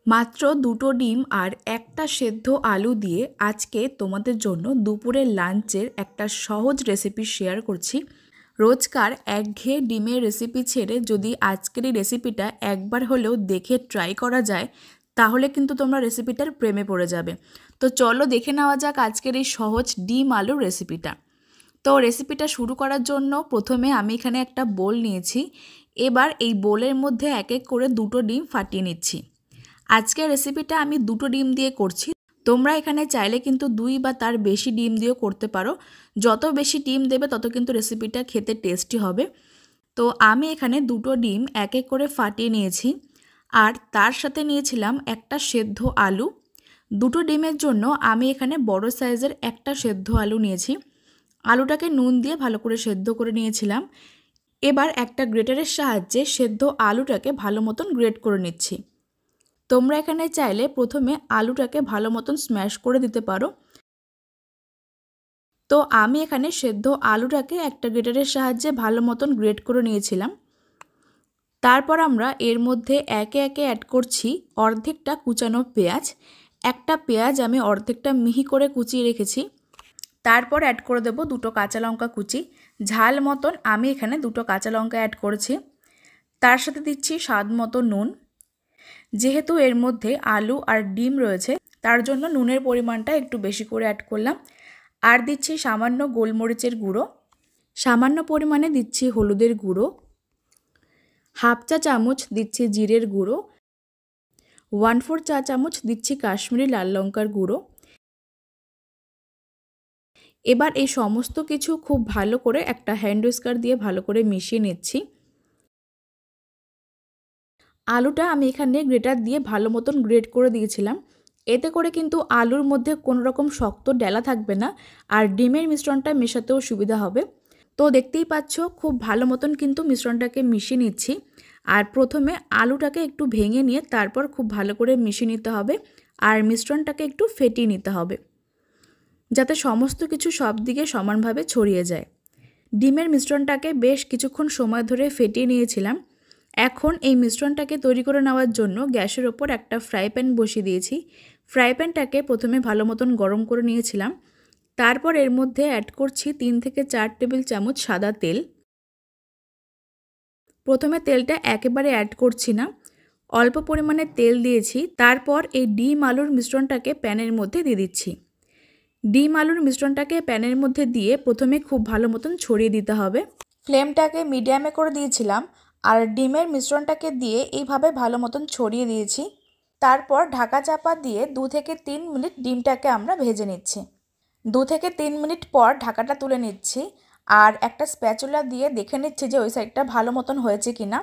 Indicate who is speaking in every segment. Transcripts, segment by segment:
Speaker 1: মাত্র দুটো ডিম আর একটা সেদ্ধ আলু দিয়ে আজকে তোমাদের জন্য দুপুরের লাঞ্চের একটা সহজ রেসিপি শেয়ার করছি। রোজকার একঘেয়ে ডিমের রেসিপি ছেড়ে যদি আজকের এই রেসিপিটা একবার হলেও দেখে ট্রাই করা যায় তাহলে কিন্তু তোমরা রেসিপিটার প্রেমে পড়ে যাবে। তো চলো দেখে নেওয়া যাক আজকের এই সহজ ডিম আলুর রেসিপিটা। তো রেসিপিটা শুরু করার জন্য প্রথমে আমি এখানে একটা বোল নিয়েছি। এবার এই বোলের মধ্যে এক এক করে দুটো ডিম ফাটিয়ে নিচ্ছি। আজকের রেসিপিটা আমি দুটো ডিম দিয়ে করছি। তোমরা এখানে চাইলে কিন্তু 2 বা তার বেশি ডিম দিয়েও করতে পারো। যত বেশি ডিম দেবে তত কিন্তু রেসিপিটা খেতে টেস্টি হবে। তো আমি এখানে দুটো ডিম এক এক করে ফাটিয়ে নিয়েছি আর তার সাথে নিয়েছিলাম একটা সেদ্ধ আলু। দুটো ডিমের জন্য আমি এখানে বড় সাইজের একটা সেদ্ধ আলু নিয়েছি। আলুটাকে নুন দিয়ে ভালো করে সেদ্ধ করে নিয়েছিলাম। এবার একটা গ্রেটারের সাহায্যে সেদ্ধ আলুটাকে ভালো মতন গ্রেট করে নিচ্ছি। তোমরা এখানে চাইলে প্রথমে আলুটাকে ভালো মতন স্ম্যাশ করে দিতে পারো। তো আমি এখানে সেদ্ধ আলুটাকে একটা গ্রেটারের সাহায্যে ভালো মতন গ্রেট করে নিয়েছিলাম। তারপর আমরা এর মধ্যে একে একে অ্যাড করছি অর্ধেকটা কুচানো পেঁয়াজ। একটা পেঁয়াজ আমি অর্ধেকটা মিহি করে কুচিয়ে রেখেছি। তারপর অ্যাড করে দেব দুটো কাঁচা লঙ্কা কুচি। ঝাল মতন আমি এখানে দুটো কাঁচা লঙ্কা অ্যাড করেছি। তার সাথে দিচ্ছি স্বাদ মতো নুন। যেহেতু এর মধ্যে আলু আর ডিম রয়েছে তার জন্য নুনের পরিমাণটা একটু বেশি করে অ্যাড করলাম। আর দিচ্ছি সামান্য গোলমরিচের গুঁড়ো, সামান্য পরিমাণে দিচ্ছি হলুদের গুঁড়ো, হাফ চা চামচ দিচ্ছি জিরের গুঁড়ো, 1/4 চা চামচ দিচ্ছি কাশ্মীরি লাল লঙ্কার গুঁড়ো। এবার এই সমস্ত কিছু খুব ভালো করে একটা হ্যান্ড হুইস্কার দিয়ে ভালো করে মিশিয়ে নিচ্ছি। আলুটা আমি এখানে গ্রেটার দিয়ে ভালো মতন গ্রেট করে দিয়েছিলাম। এতে করে কিন্তু আলুর মধ্যে কোনো রকম শক্ত ডেলা থাকবে না আর ডিমের মিশ্রণটা মেশাতেও সুবিধা হবে। তো দেখতেই পাচ্ছ খুব ভালো মতন কিন্তু মিশ্রণটাকে মিশিয়ে নিচ্ছি। আর প্রথমে আলুটাকে একটু ভেঙে নিয়ে তারপর খুব ভালো করে মিশিয়ে নিতে হবে আর মিশ্রণটাকে একটু ফেটিয়ে নিতে হবে যাতে সমস্ত কিছু সব দিকে সমানভাবে ছড়িয়ে যায়। ডিমের মিশ্রণটাকে বেশ কিছুক্ষণ সময় ধরে ফেটিয়ে নিয়েছিলাম। এখন এই মিশ্রণটাকে তৈরি করে নেওয়ার জন্য গ্যাসের ওপর একটা ফ্রাই প্যান বসিয়ে দিয়েছি। ফ্রাই প্যানটাকে প্রথমে ভালো মতন গরম করে নিয়েছিলাম। তারপর এর মধ্যে অ্যাড করছি 3 থেকে 4 টেবিল চামচ সাদা তেল। প্রথমে তেলটা একেবারে অ্যাড করছি না, অল্প পরিমাণে তেল দিয়েছি। তারপর এই ডিম আলুর মিশ্রণটাকে প্যানের মধ্যে দিয়ে দিচ্ছি। ডিম আলুর মিশ্রণটাকে প্যানের মধ্যে দিয়ে প্রথমে খুব ভালো মতন ছড়িয়ে দিতে হবে। ফ্লেমটাকে মিডিয়ামে করে দিয়েছিলাম আর ডিমের মিশ্রণটাকে দিয়ে এইভাবে ভালো মতন ছড়িয়ে দিয়েছি। তারপর ঢাকা চাপা দিয়ে 2 থেকে 3 মিনিট ডিমটাকে আমরা ভেজে নিচ্ছি। 2 থেকে 3 মিনিট পর ঢাকাটা তুলে নিচ্ছি আর একটা স্প্যাচুলা দিয়ে দেখে নিচ্ছি যে ওই সাইডটা ভালো মতন হয়েছে কিনা।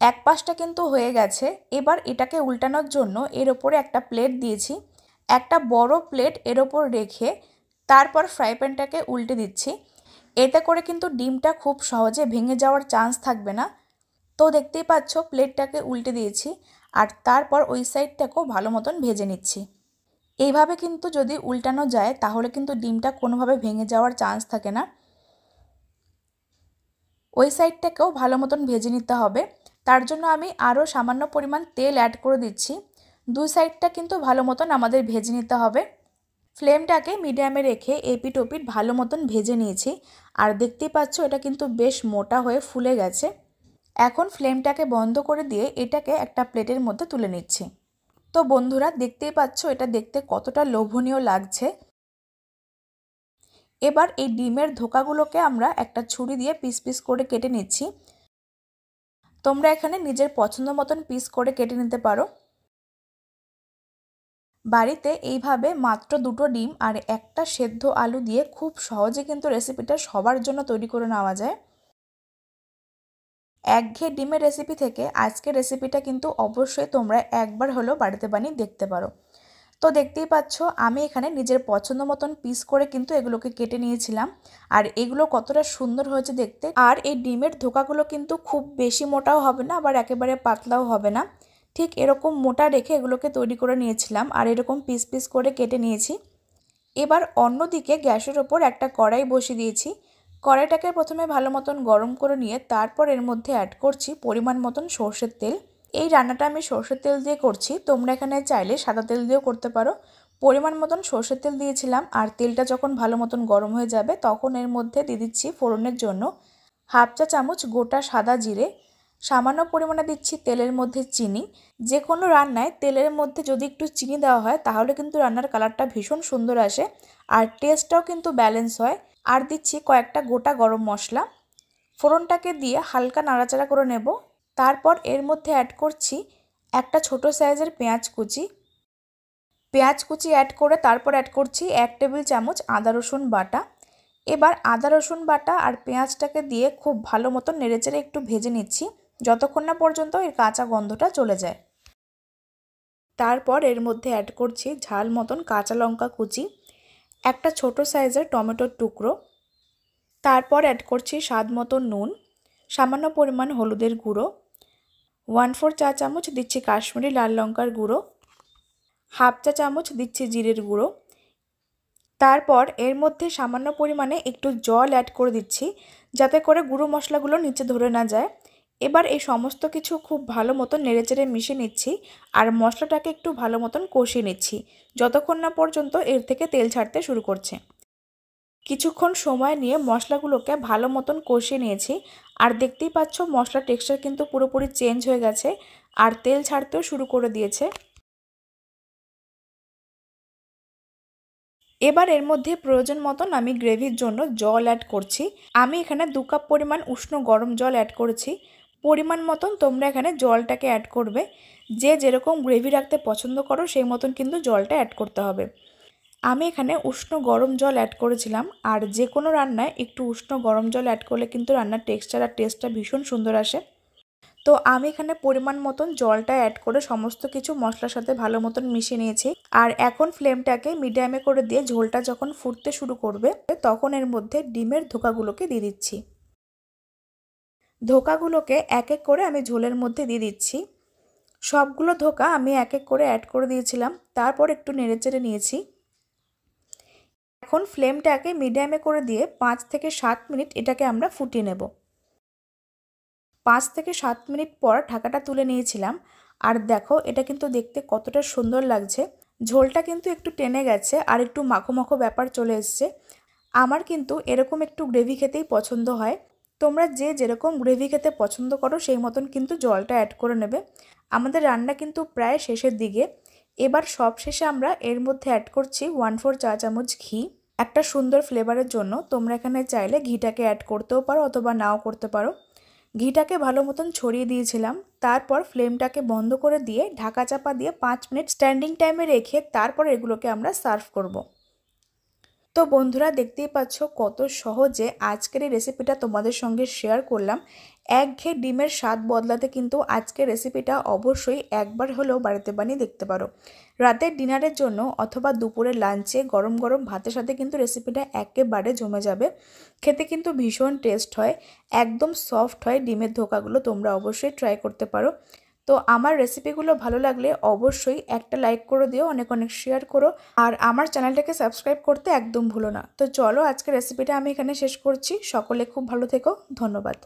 Speaker 1: এক পাশটা কিন্তু হয়ে গেছে। এবার এটাকে উল্টানোর জন্য এর ওপরে একটা প্লেট দিয়েছি। একটা বড় প্লেট এর ওপর রেখে তারপর ফ্রাই প্যানটাকে উল্টে দিচ্ছি। এতে করে কিন্তু ডিমটা খুব সহজে ভেঙে যাওয়ার চান্স থাকবে না। তো দেখতেই পাচ্ছ প্লেটটাকে উল্টে দিয়েছি আর তারপর ওই সাইডটাকেও ভালো মতন ভেজে নিচ্ছি। এইভাবে কিন্তু যদি উল্টানো যায় তাহলে কিন্তু ডিমটা কোনোভাবে ভেঙে যাওয়ার চান্স থাকে না। ওই সাইডটাকেও ভালো মতন ভেজে নিতে হবে। তার জন্য আমি আরও সামান্য পরিমাণ তেল অ্যাড করে দিচ্ছি। দুই সাইডটা কিন্তু ভালো মতন আমাদের ভেজে নিতে হবে। ফ্লেমটাকে মিডিয়ামে রেখে এপিট ওপিট ভালো মতন ভেজে নিয়েছি আর দেখতেই পাচ্ছ এটা কিন্তু বেশ মোটা হয়ে ফুলে গেছে। এখন ফ্লেমটাকে বন্ধ করে দিয়ে এটাকে একটা প্লেটের মধ্যে তুলে নিচ্ছি। তো বন্ধুরা দেখতেই পাচ্ছ এটা দেখতে কতটা লোভনীয় লাগছে। এবার এই ডিমের ধোকাগুলোকে আমরা একটা ছুরি দিয়ে পিস পিস করে কেটে নিচ্ছি। তোমরা এখানে নিজের পছন্দ মতন পিস করে কেটে নিতে পারো। বাড়িতে এইভাবে মাত্র দুটো ডিম আর একটা সেদ্ধ আলু দিয়ে খুব সহজে কিন্তু রেসিপিটা সবার জন্য তৈরি করে নেওয়া যায়। একঘেয়ে ডিমের রেসিপি থেকে আজকের রেসিপিটা কিন্তু অবশ্যই তোমরা একবার হলেও বাড়িতে বানিয়ে দেখতে পারো। তো দেখতেই পাচ্ছ আমি এখানে নিজের পছন্দ মতন পিস করে কিন্তু এগুলোকে কেটে নিয়েছিলাম আর এগুলো কতটা সুন্দর হয়েছে দেখতে। আর এই ডিমের ধোকাগুলো কিন্তু খুব বেশি মোটাও হবে না আবার একেবারে পাতলাও হবে না, ঠিক এরকম মোটা রেখে এগুলোকে তৈরি করে নিয়েছিলাম আর এরকম পিস পিস করে কেটে নিয়েছি। এবার অন্যদিকে গ্যাসের ওপর একটা কড়াই বসিয়ে দিয়েছি। কড়াইটাকে প্রথমে ভালো মতন গরম করে নিয়ে তারপর এর মধ্যে অ্যাড করছি পরিমাণ মতন সর্ষের তেল। এই রান্নাটা আমি সরষের তেল দিয়ে করছি, তোমরা এখানে চাইলে সাদা তেল দিয়েও করতে পারো। পরিমাণ মতন সরষের তেল দিয়েছিলাম, আর তেলটা যখন ভালো মতন গরম হয়ে যাবে তখন এর মধ্যে দিয়ে দিচ্ছি ফোড়নের জন্য হাফ চা চামচ গোটা সাদা জিরে, সামান্য পরিমাণে দিচ্ছি তেলের মধ্যে চিনি। যে কোনো রান্নায় তেলের মধ্যে যদি একটু চিনি দেওয়া হয় তাহলে কিন্তু রান্নার কালারটা ভীষণ সুন্দর আসে, আর টেস্টটাও কিন্তু ব্যালেন্স হয়। আর দিচ্ছি কয়েকটা গোটা গরম মশলা। ফোড়নটাকে দিয়ে হালকা নাড়াচাড়া করে নেব। তারপর এর মধ্যে অ্যাড করছি একটা ছোট সাইজের পেঁয়াজ কুচি। পেঁয়াজ কুচি অ্যাড করে তারপর অ্যাড করছি 1 টেবিল চামচ আদা রসুন বাটা। এবার আদা রসুন বাটা আর পেঁয়াজটাকে দিয়ে খুব ভালো মতো নেড়েচেড়ে একটু ভেজে নিচ্ছি, যতক্ষণ না পর্যন্ত এর কাঁচা গন্ধটা চলে যায়। তারপর এর মধ্যে অ্যাড করছি ঝাল মতন কাঁচা লঙ্কা কুচি, একটা ছোট সাইজের টমেটোর টুকরো। তারপর অ্যাড করছি স্বাদ মতো নুন, সামান্য পরিমাণ হলুদের গুঁড়ো, 1/4 চা চামচ দিচ্ছি কাশ্মীরি লাল লঙ্কার গুঁড়ো, হাফ চা চামচ দিচ্ছি জিরের গুঁড়ো। তারপর এর মধ্যে সামান্য পরিমাণে একটু জল অ্যাড করে দিচ্ছি, যাতে করে গুঁড়ো মশলাগুলো নিচে ধরে না যায়। এবার এই সমস্ত কিছু খুব ভালো মতন নেড়েচেড়ে মিশিয়ে নিচ্ছি, আর মশলাটাকে একটু ভালো মতন কষিয়ে নিচ্ছি যতক্ষণ না পর্যন্ত এর থেকে তেল ছাড়তে শুরু করছে। কিছুক্ষণ সময় নিয়ে মশলাগুলোকে ভালো মতন কষিয়ে নিয়েছি, আর দেখতেই পাচ্ছ মশলার টেক্সচার কিন্তু পুরোপুরি চেঞ্জ হয়ে গেছে আর তেল ছাড়তেও শুরু করে দিয়েছে। এবার এর মধ্যে প্রয়োজন মতন আমি গ্রেভির জন্য জল অ্যাড করছি। আমি এখানে 2 কাপ পরিমাণ উষ্ণ গরম জল অ্যাড করেছি। পরিমাণ মতন তোমরা এখানে জলটাকে অ্যাড করবে, যে যেরকম গ্রেভি রাখতে পছন্দ করো সেই মতন কিন্তু জলটা অ্যাড করতে হবে। আমি এখানে উষ্ণ গরম জল অ্যাড করেছিলাম, আর যে কোনো রান্নায় একটু উষ্ণ গরম জল অ্যাড করলে কিন্তু রান্নার টেক্সচার আর টেস্টটা ভীষণ সুন্দর আসে। তো আমি এখানে পরিমাণ মতন জলটা অ্যাড করে সমস্ত কিছু মশলার সাথে ভালো মতন মিশিয়ে নিয়েছি, আর এখন ফ্লেমটাকে মিডিয়ামে করে দিয়ে ঝোলটা যখন ফুটতে শুরু করবে তখন এর মধ্যে ডিমের ধোকাগুলোকে দিয়ে দিচ্ছি। ধোকাগুলোকে এক এক করে আমি ঝোলের মধ্যে দিয়ে দিচ্ছি। সবগুলো ধোকা আমি এক এক করে অ্যাড করে দিয়েছিলাম, তারপর একটু নেড়েচেড়ে নিয়েছি। এখন ফ্লেমটাকে মিডিয়ামে করে দিয়ে 5 থেকে 7 মিনিট এটাকে আমরা ফুটিয়ে নেব। 5 থেকে 7 মিনিট পর ঢাকাটা তুলে নিয়েছিলাম, আর দেখো এটা কিন্তু দেখতে কতটা সুন্দর লাগছে। ঝোলটা কিন্তু একটু টেনে গেছে আর একটু মাখো মাখো ব্যাপার চলে এসছে। আমার কিন্তু এরকম একটু গ্রেভি খেতেই পছন্দ হয়। তোমরা যে যেরকম গ্রেভি খেতে পছন্দ করো সেই মতন কিন্তু জলটা অ্যাড করে নেবে। আমাদের রান্না কিন্তু প্রায় শেষের দিকে। এবার সব শেষে আমরা এর মধ্যে অ্যাড করছি 1/4 চা চামচ ঘি। একটা সুন্দর ফ্লেভারের জন্য তোমরা এখানে চাইলে ঘিটাকে অ্যাড করতেও পারো অথবা নাও করতে পারো। ঘিটাকে ভালো মতন ছড়িয়ে দিয়েছিলাম, তারপর ফ্লেমটাকে বন্ধ করে দিয়ে ঢাকা চাপা দিয়ে 5 মিনিট স্ট্যান্ডিং টাইমে রেখে তারপর এগুলোকে আমরা সার্ভ করব। তো বন্ধুরা দেখতেই পাচ্ছ কত সহজে আজকের এই রেসিপিটা তোমাদের সঙ্গে শেয়ার করলাম। একঘেয়ে ডিমের স্বাদ বদলাতে কিন্তু আজকের রেসিপিটা অবশ্যই একবার হলেও বাড়িতে বানিয়ে দেখতে পারো। রাতের ডিনারের জন্য অথবা দুপুরের লাঞ্চে গরম গরম ভাতের সাথে কিন্তু রেসিপিটা একেবারে জমে যাবে। খেতে কিন্তু ভীষণ টেস্ট হয়, একদম সফট হয় ডিমের ধোকাগুলো। তোমরা অবশ্যই ট্রাই করতে পারো। তো আমার রেসিপিগুলো ভালো লাগলে অবশ্যই একটা লাইক করে দিও, অনেক অনেক শেয়ার করো, আর আমার চ্যানেলটাকে সাবস্ক্রাইব করতে একদম ভুলো না। তো চলো আজকের রেসিপিটা আমি এখানে শেষ করছি। সকলে খুব ভালো থেকো, ধন্যবাদ।